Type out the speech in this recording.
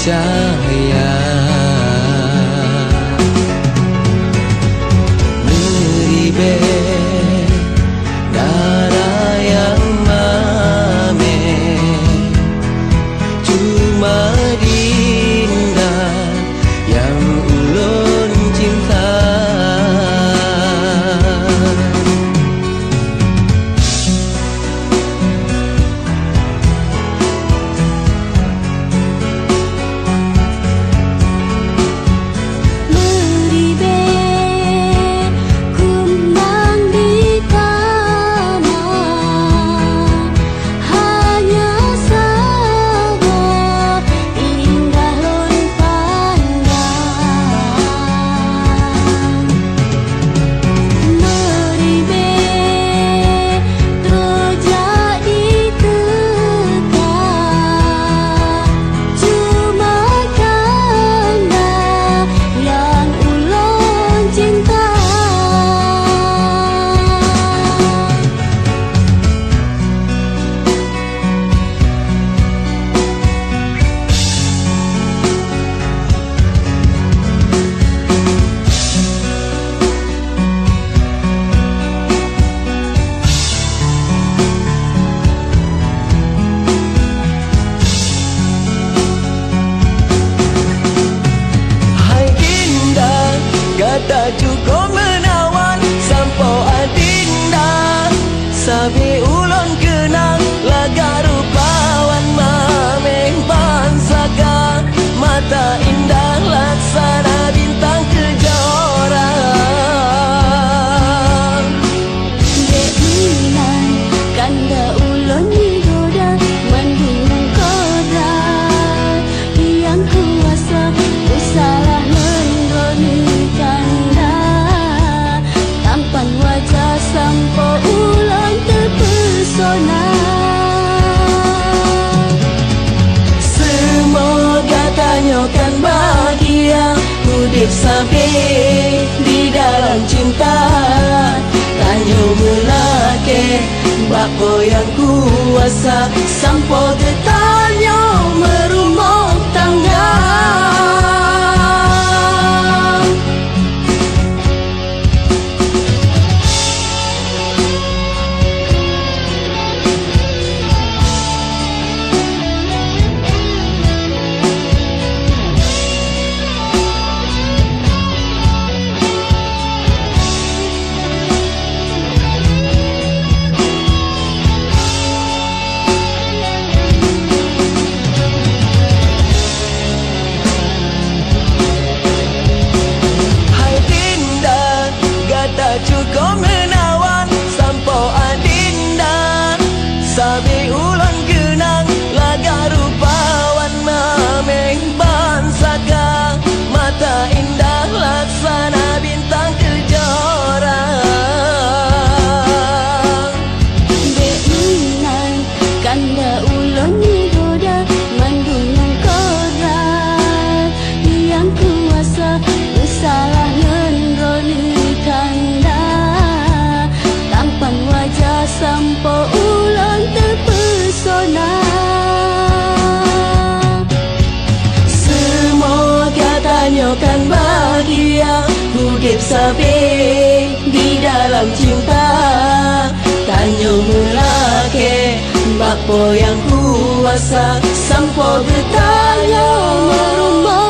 cahaya. Meribe darah yang mame, cuma dinda yang ulun cinta. Tak cukup menawan sampo adinda, sabi ulun kenang laga rupawan mameng bansaka, mata indah laksana bintang kejora. Deinan kanda ulun goda mendungan koda, yang kuasa usalah menggonikan wajah sampo ulun terpesona. Semoga tanyakan bahagia hidup sampai di dalam cinta. Tanyo melake bako yang kuasa sampo tetanyo merumah tangga. Cukup menawan sampo adinda, sabi ulun kenang laga rupawan mameng bansaka, mata indah laksana bintang kejora. Deinan kanda ulun goda mendungan korat, yang kuasa usalah ngendronikan wajah sampo ulun terpesona. Semoga tanyakan bahagia hidup sampai di dalam cinta. Tanyo melake bako yang kuasa sampo bertanya merumah